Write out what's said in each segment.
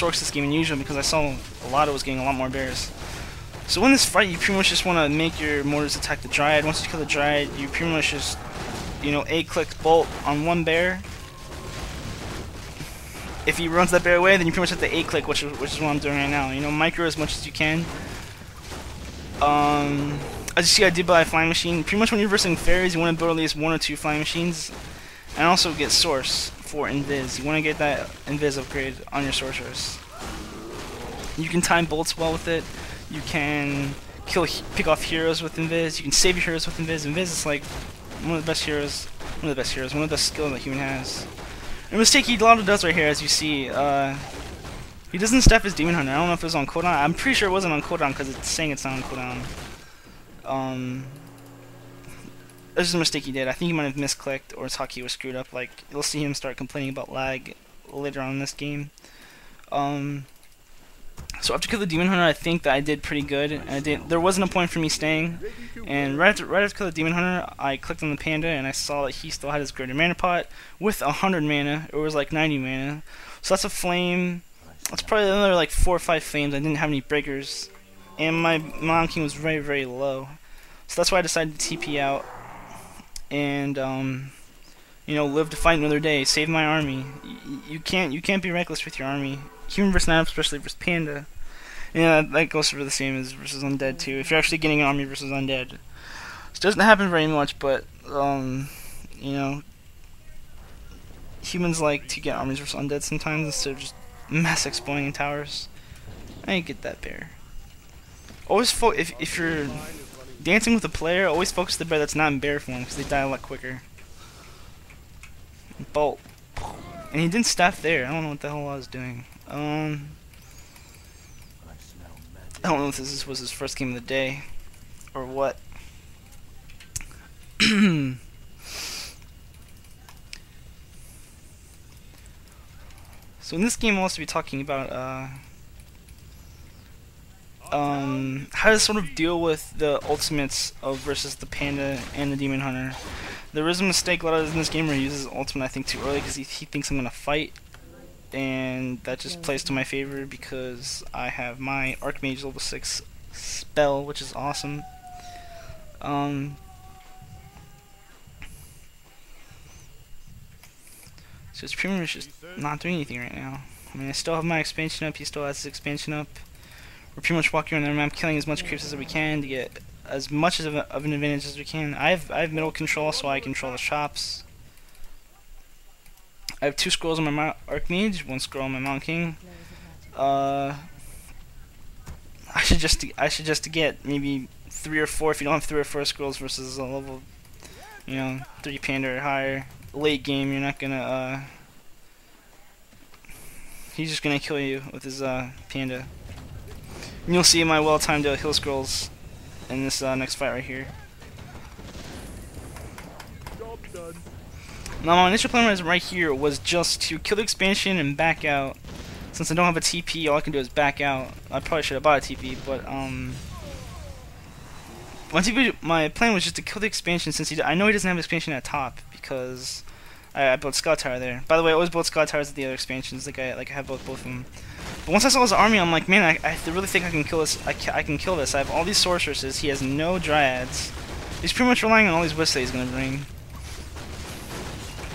sorks this game unusual because I saw Lado was getting a lot more bears. So in this fight, you pretty much just want to make your mortars attack the Dryad. Once you kill the Dryad, you pretty much just, you know, A-click bolt on one bear. If he runs that bear away, then you pretty much have to A-click, which is what I'm doing right now. You know, micro as much as you can. As you see, I did buy a flying machine. Pretty much when you're versing fairies, you want to build at least 1 or 2 flying machines. And also get source for invis. You want to get that invis upgrade on your sorceress. You can time bolts well with it. You can pick off heroes with invis. You can save your heroes with invis. Invis is like one of the best heroes. One of the best skills that human has. The mistake lado does right here, as you see, he doesn't staff his demon hunter. I don't know if it was on cooldown. I'm pretty sure it wasn't on cooldown because it's saying it's not on cooldown. This is a mistake he did. I think he might have misclicked or his hotkey was screwed up. Like, you'll see him start complaining about lag later on in this game. So after kill the demon hunter, I think that I did pretty good. There wasn't a point for me staying, and right after kill the demon hunter, I clicked on the panda and I saw that he still had his greater mana pot with 100 mana. It was like 90 mana. So that's a flame. That's probably another like 4 or 5 flames. I didn't have any breakers, and my Mon King was very, very low. So that's why I decided to TP out and you know, live to fight another day, save my army. You can't be reckless with your army. Human versus Nab, especially versus Panda. Yeah, that goes for the same as versus Undead too. If you're actually getting an army versus Undead, it doesn't happen very much, but you know, humans like to get armies versus Undead sometimes instead of just mass exploiting towers. I get that bear. Always if you're dancing with a player, always focus the bear that's not in bear form because they die a lot quicker. Bolt. And he didn't staff there. I don't know what the hell I was doing. I don't know if this was his first game of the day or what. So in this game I'll also be talking about how to sort of deal with the ultimates of versus the panda and the demon hunter. There is a mistake Lado does in this game where he uses ultimate I think too early because he thinks I'm gonna fight, and that just plays to my favor because I have my Archmage level 6 spell, which is awesome. So it's pretty much just not doing anything right now. I mean, I still have my expansion up, he still has his expansion up. We're pretty much walking around the map killing as much creeps as we can to get as much of an advantage as we can. I have middle control, so I control the shops. I have 2 scrolls on my Archmage, 1 scroll on my Mount King. I should just get maybe 3 or 4 if you don't have 3 or 4 scrolls versus a level, you know, 3 panda or higher. Late game, you're not gonna he's just gonna kill you with his panda. And you'll see my well-timed heal scrolls in this next fight right here. Now my initial plan right here was just to kill the expansion and back out. Since I don't have a TP, all I can do is back out. I probably should have bought a TP, but my plan was just to kill the expansion since I know he doesn't have expansion at top because I built Scout Tower there. By the way, I always build Scout Towers at the other expansions, like I have both of them. But once I saw his army, I'm like, man, I really think I can kill this. I can kill this. I have all these sorceresses. He has no dryads. He's pretty much relying on all these wisps that he's gonna bring.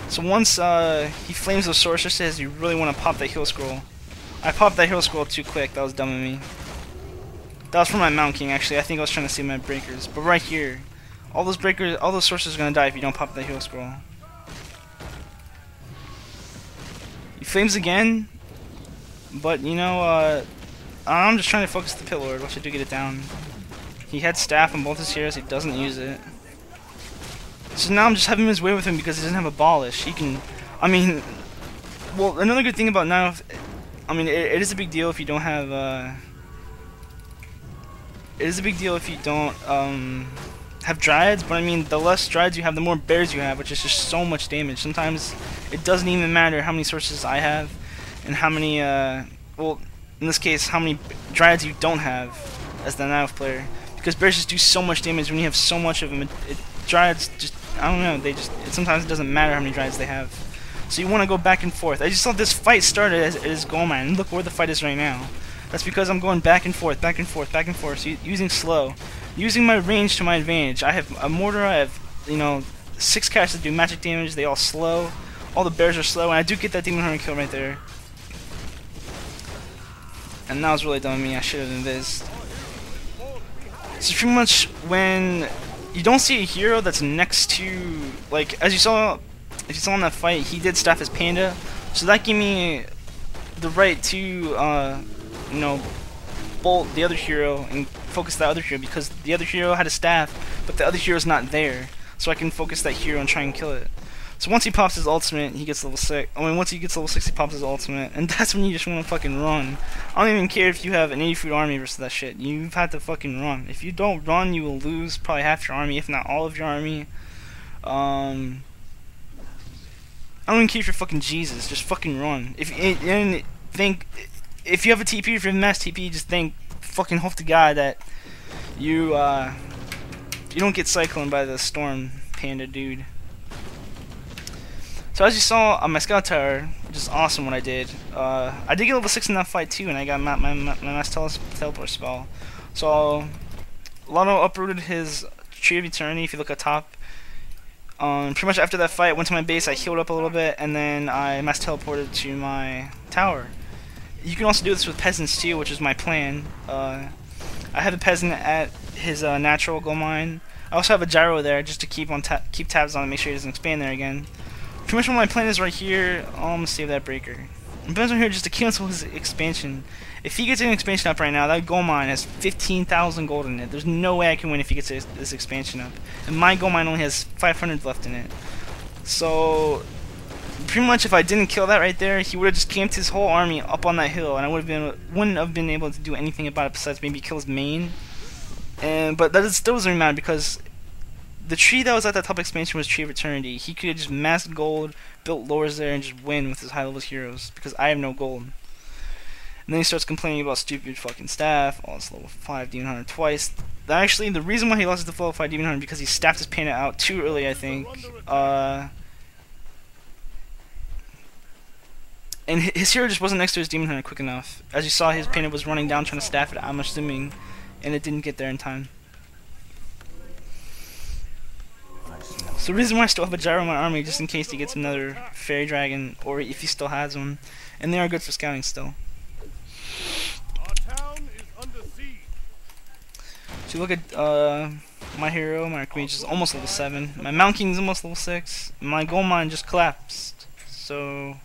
So once he flames those sorceresses, you really want to pop that heal scroll. I popped that heal scroll too quick. That was dumb of me. That was from my Mount King, actually. I think I was trying to save my breakers. But right here, all those breakers, all those sorcerers are gonna die if you don't pop that heal scroll. He flames again. But, you know, I'm just trying to focus the Pit Lord. Watch I do get it down. He had staff on both his heroes. He doesn't use it. So now I'm just having his way with him because he doesn't have Abolish. He can... I mean... Well, another good thing about now... I mean, it is a big deal if you don't have... It is a big deal if you don't have Dryads, but I mean, the less Dryads you have, the more bears you have, which is just so much damage. Sometimes it doesn't even matter how many sources I have. And how many, well, in this case, how many Dryads you don't have as the Nav player. Because bears just do so much damage when you have so much of them. Dryads just, I don't know, it sometimes it doesn't matter how many Dryads they have. So you want to go back and forth. I just saw this fight started as it is goal mine. Look where the fight is right now. That's because I'm going back and forth, back and forth, back and forth. So using slow, using my range to my advantage. I have a mortar. I have, you know, 6 cats that do magic damage. They all slow. All the bears are slow, and I do get that demon hunter kill right there. And that was really dumb of me. I should have invised. So pretty much when you don't see a hero that's next to, like, as you saw, if you saw in that fight, he did staff his panda, so that gave me the right to, you know, bolt the other hero and focus that other hero, because the other hero had a staff, but the other hero's not there, so I can focus that hero and try and kill it. So once he pops his ultimate, he gets level 6. I mean, once he gets level 6, he pops his ultimate, and that's when you just want to fucking run. I don't even care if you have an 80-foot army versus that shit. You've had to fucking run. If you don't run, you will lose probably half your army, if not all of your army. I don't even care if you're fucking Jesus. Just fucking run. If you have a TP, if you have mass TP, just fucking hope to God that you don't get cycloned by the storm panda dude. So as you saw on my scout tower, which is awesome what I did. I did get level 6 in that fight too, and I got my mass teleport spell. So Lado uprooted his Tree of Eternity. If you look at top, pretty much after that fight, I went to my base. I healed up a little bit, and then I mass teleported to my tower. You can also do this with peasants too, which is my plan. I have the peasant at his natural gold mine. I also have a gyro there just to keep tabs on and make sure he doesn't expand there again. Pretty much what my plan is right here. I'm gonna save that breaker. I'm going here just to cancel his expansion. If he gets an expansion up right now, that gold mine has 15,000 gold in it. There's no way I can win if he gets this expansion up. And my gold mine only has 500 left in it. So pretty much if I didn't kill that right there, he would have just camped his whole army up on that hill, and I wouldn't have been able to do anything about it besides maybe kill his main. But that still doesn't really matter, because the tree that was at that top expansion was Tree of Eternity. He could have just massed gold, built lores there, and just win with his high level heroes, because I have no gold. And then he starts complaining about stupid fucking staff. Oh, it's level 5 demon hunter twice. Actually, the reason why he lost the level 5 demon hunter because he staffed his panda out too early, I think. And his hero just wasn't next to his demon hunter quick enough. As you saw, his panda was running down trying to staff it, I'm assuming, and it didn't get there in time. So the reason why I still have a gyro in my army, just in case he gets another fairy dragon, or if he still has one. And they are good for scouting still. So you look at my hero, my archmage is almost level 7. My Mount King is almost level 6. My gold mine just collapsed. So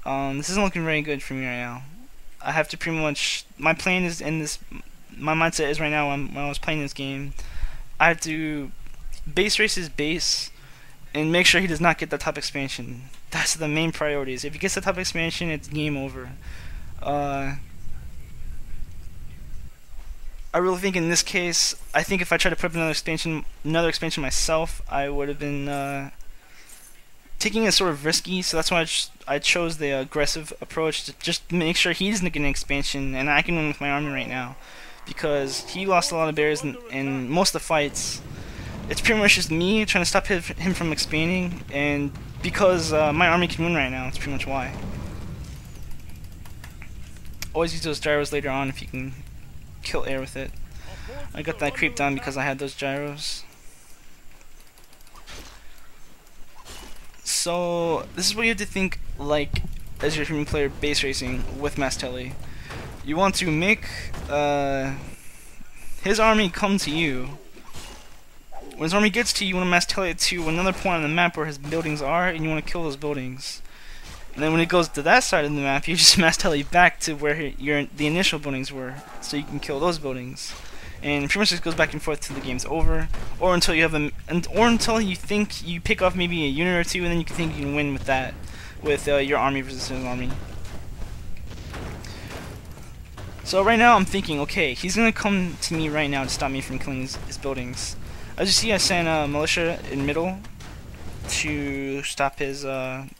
this isn't looking very good for me right now. I have to pretty much, my plan is in this, my mindset is right now when I was playing this game, I have to base race his base and make sure he does not get the top expansion. That's the main priorities. If he gets the top expansion, it's game over. I really think in this case, I think if I tried to put up another expansion myself, I would have been taking it sort of risky. So that's why I chose the aggressive approach to just make sure he doesn't get an expansion, and I can win with my army right now, because he lost a lot of bears in most of the fights. It's pretty much just me trying to stop him from expanding, and because my army can win right now, that's pretty much why. Always use those gyros later on if you can kill air with it. I got that creep done because I had those gyros. So this is what you have to think like as your human player base racing with mass tele. You want to make his army come to you. When his army gets to you, you want to mass tele it to another point on the map where his buildings are, and you want to kill those buildings. And then when it goes to that side of the map, you just mass tele back to where the initial buildings were, so you can kill those buildings. And pretty much just goes back and forth till the game's over, or until you have or until you think you pick off maybe a unit or two, and then you can think you can win with that, with your army versus his army. So right now I'm thinking, okay, he's gonna come to me right now to stop me from killing his buildings. As you see, I sent a militia in middle to stop his,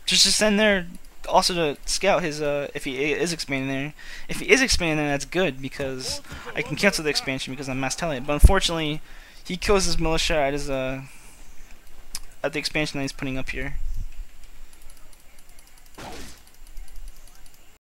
just to send there, also to scout his, if he is expanding there. If he is expanding there, that's good, because I can cancel the expansion because I'm mass telling it. But unfortunately, he kills his militia at his, at the expansion that he's putting up here.